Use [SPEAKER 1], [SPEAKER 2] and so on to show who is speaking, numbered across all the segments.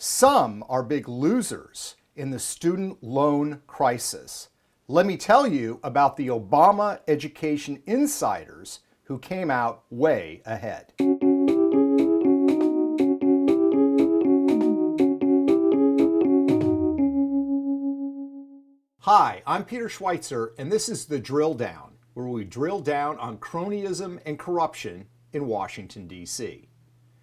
[SPEAKER 1] Some are big losers in the student loan crisis. Let me tell you about the Obama education insiders who came out way ahead. Hi, I'm Peter Schweizer, and this is the Drill Down, where we drill down on cronyism and corruption in Washington, D.C.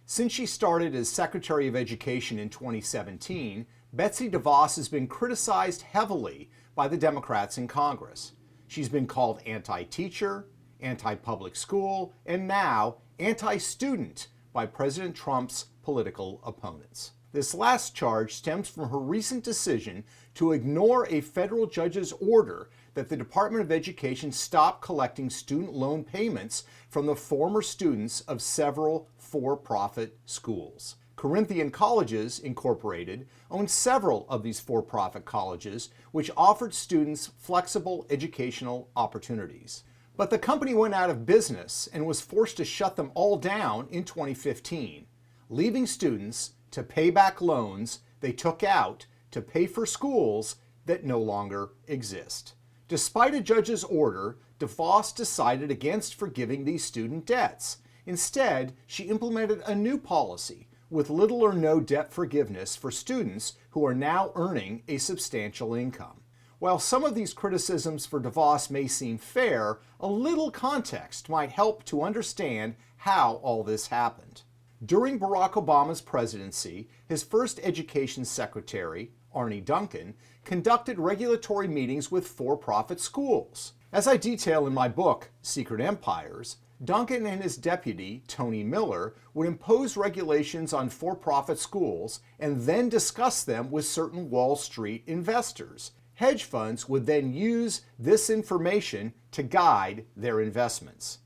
[SPEAKER 1] Since she started as Secretary of Education in 2017, Betsy DeVos has been criticized heavily by the Democrats in Congress. She's been called anti-teacher, anti-public school, and now anti-student by President Trump's political opponents. This last charge stems from her recent decision to ignore a federal judge's order that the Department of Education stop collecting student loan payments from the former students of several for-profit schools. Corinthian Colleges, Incorporated, owns several of these for-profit colleges, which offered students flexible educational opportunities. But the company went out of business and was forced to shut them all down in 2015, leaving students to pay back loans they took out to pay for schools that no longer exist. Despite a judge's order, DeVos decided against forgiving these student debts. Instead, she implemented a new policy with little or no debt forgiveness for students who are now earning a substantial income. While some of these criticisms for DeVos may seem fair, a little context might help to understand how all this happened. During Barack Obama's presidency, his first education secretary, Arne Duncan, conducted regulatory meetings with for-profit schools. As I detail in my book, Secret Empires, Duncan and his deputy, Tony Miller, would impose regulations on for-profit schools and then discuss them with certain Wall Street investors. Hedge funds would then use this information to guide their investments.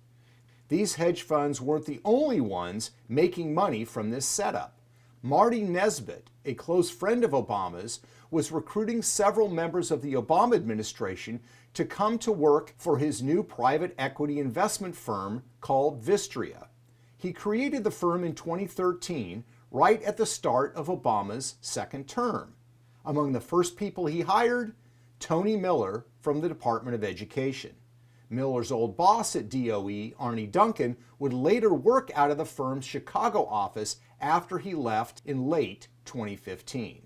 [SPEAKER 1] These hedge funds weren't the only ones making money from this setup. Marty Nesbitt, a close friend of Obama's, was recruiting several members of the Obama administration to come to work for his new private equity investment firm called Vistria. He created the firm in 2013, right at the start of Obama's second term. Among the first people he hired, Tony Miller from the Department of Education. Miller's old boss at DOE, Arne Duncan, would later work out of the firm's Chicago office after he left in late 2015.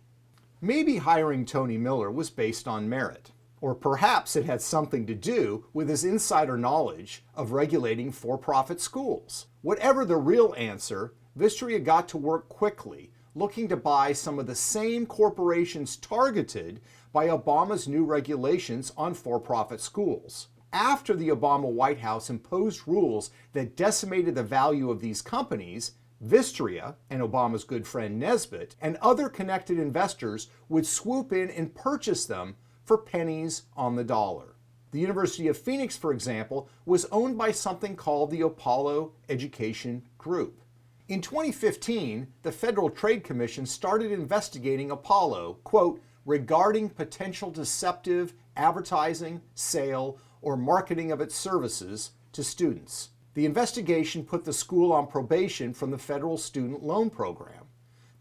[SPEAKER 1] Maybe hiring Tony Miller was based on merit, or perhaps it had something to do with his insider knowledge of regulating for-profit schools. Whatever the real answer, Vistria got to work quickly, looking to buy some of the same corporations targeted by Obama's new regulations on for-profit schools. After the Obama White House imposed rules that decimated the value of these companies, Vistria and Obama's good friend Nesbitt and other connected investors would swoop in and purchase them for pennies on the dollar. The University of Phoenix, for example, was owned by something called the Apollo Education Group. In 2015, the Federal Trade Commission started investigating Apollo, quote, regarding potential deceptive advertising, sale, or marketing of its services to students. The investigation put the school on probation from the federal student loan program.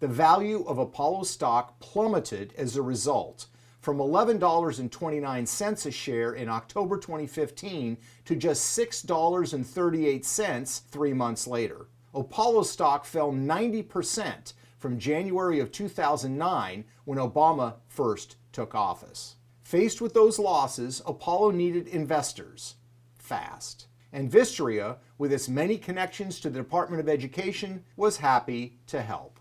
[SPEAKER 1] The value of Apollo stock plummeted as a result, from $11.29 a share in October 2015 to just $6.38 3 months later. Apollo stock fell 90% from January of 2009 when Obama first took office. Faced with those losses, Apollo needed investors fast. And Vistria, with its many connections to the Department of Education, was happy to help.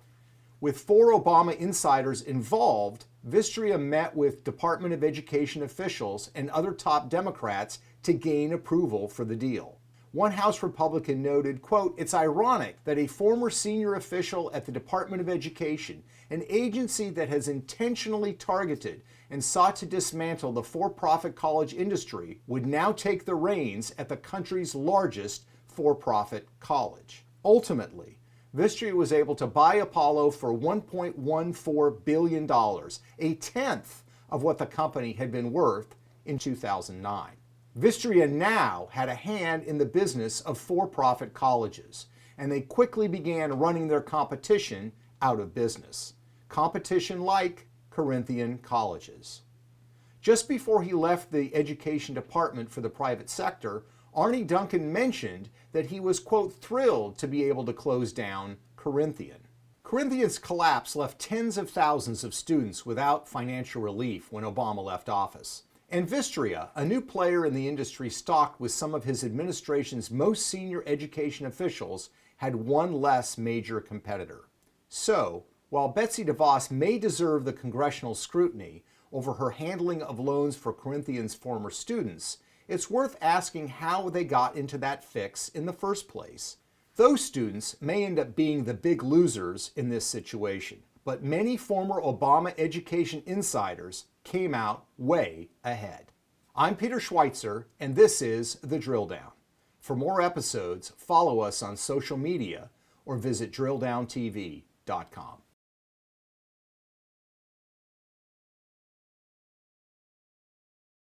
[SPEAKER 1] With 4 Obama insiders involved, Vistria met with Department of Education officials and other top Democrats to gain approval for the deal. One House Republican noted, quote, it's ironic that a former senior official at the Department of Education, an agency that has intentionally targeted and sought to dismantle the for-profit college industry, would now take the reins at the country's largest for-profit college. Ultimately, Vistria was able to buy Apollo for $1.14 billion, a tenth of what the company had been worth in 2009. Vistria now had a hand in the business of for-profit colleges, and they quickly began running their competition out of business. competition like Corinthian colleges. Just before he left the education department for the private sector, Arne Duncan mentioned that he was, quote, thrilled to be able to close down Corinthian. Corinthian's collapse left tens of thousands of students without financial relief when Obama left office. And Vistria, a new player in the industry stocked with some of his administration's most senior education officials, had one less major competitor. So, while Betsy DeVos may deserve the congressional scrutiny over her handling of loans for Corinthian's former students, it's worth asking how they got into that fix in the first place. Those students may end up being the big losers in this situation, but many former Obama education insiders came out way ahead. I'm Peter Schweizer, and this is The Drill Down. For more episodes, follow us on social media or visit DrillDownTV.com.